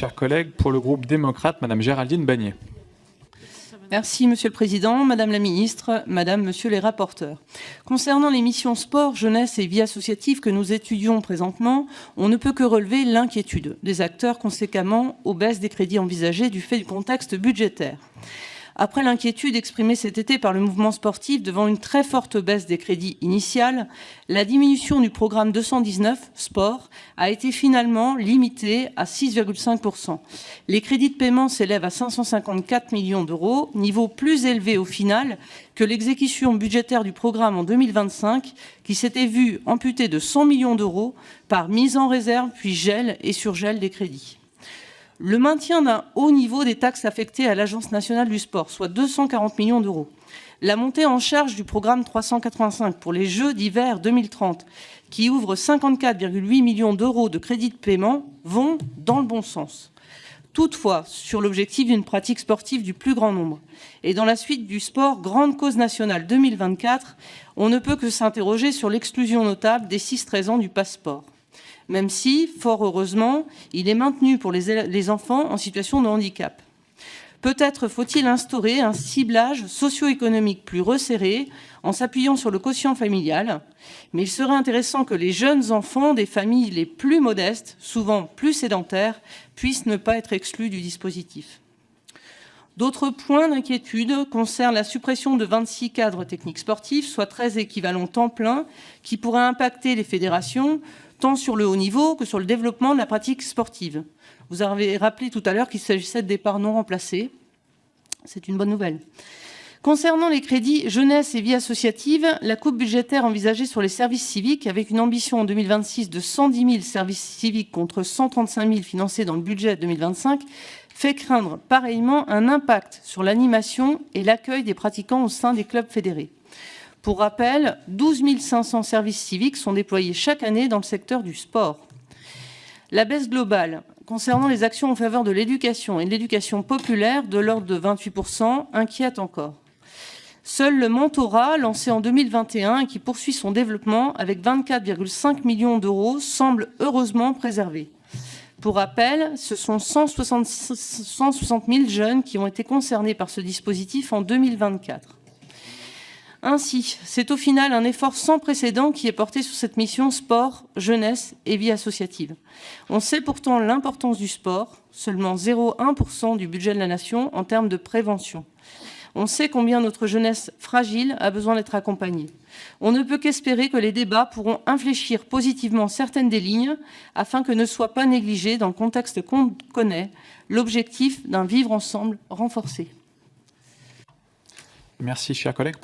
Chers collègues, pour le groupe démocrate, Madame Géraldine Bagné. Merci, Monsieur le Président, Madame la Ministre, Madame, Monsieur les rapporteurs. Concernant les missions sport, jeunesse et vie associative que nous étudions présentement, on ne peut que relever l'inquiétude des acteurs conséquemment aux baisses des crédits envisagées du fait du contexte budgétaire. Après l'inquiétude exprimée cet été par le mouvement sportif devant une très forte baisse des crédits initiales, la diminution du programme 219, sport, a été finalement limitée à 6,5%. Les crédits de paiement s'élèvent à 554 millions d'euros, niveau plus élevé au final que l'exécution budgétaire du programme en 2025, qui s'était vue amputée de 100 millions d'euros par mise en réserve, puis gel et surgel des crédits. Le maintien d'un haut niveau des taxes affectées à l'Agence nationale du sport, soit 240 millions d'euros. La montée en charge du programme 385 pour les Jeux d'hiver 2030, qui ouvre 54,8 millions d'euros de crédits de paiement, vont dans le bon sens. Toutefois, sur l'objectif d'une pratique sportive du plus grand nombre, et dans la suite du sport Grande Cause Nationale 2024, on ne peut que s'interroger sur l'exclusion notable des 6-13 ans du passeport. Même si, fort heureusement, il est maintenu pour les enfants en situation de handicap. Peut-être faut-il instaurer un ciblage socio-économique plus resserré en s'appuyant sur le quotient familial, mais il serait intéressant que les jeunes enfants des familles les plus modestes, souvent plus sédentaires, puissent ne pas être exclus du dispositif. D'autres points d'inquiétude concernent la suppression de 26 cadres techniques sportifs, soit 13 équivalents temps plein, qui pourraient impacter les fédérations, tant sur le haut niveau que sur le développement de la pratique sportive. Vous avez rappelé tout à l'heure qu'il s'agissait de départs non remplacés. C'est une bonne nouvelle. Concernant les crédits jeunesse et vie associative, la coupe budgétaire envisagée sur les services civiques, avec une ambition en 2026 de 110 000 services civiques contre 135 000 financés dans le budget 2025, fait craindre pareillement un impact sur l'animation et l'accueil des pratiquants au sein des clubs fédérés. Pour rappel, 12 500 services civiques sont déployés chaque année dans le secteur du sport. La baisse globale concernant les actions en faveur de l'éducation et de l'éducation populaire de l'ordre de 28% inquiète encore. Seul le mentorat, lancé en 2021 et qui poursuit son développement avec 24,5 millions d'euros, semble heureusement préservé. Pour rappel, ce sont 160 000 jeunes qui ont été concernés par ce dispositif en 2024. Ainsi, c'est au final un effort sans précédent qui est porté sur cette mission sport, jeunesse et vie associative. On sait pourtant l'importance du sport, seulement 0,1% du budget de la nation en termes de prévention. On sait combien notre jeunesse fragile a besoin d'être accompagnée. On ne peut qu'espérer que les débats pourront infléchir positivement certaines des lignes afin que ne soit pas négligé, dans le contexte qu'on connaît, l'objectif d'un vivre ensemble renforcé. Merci, chers collègues.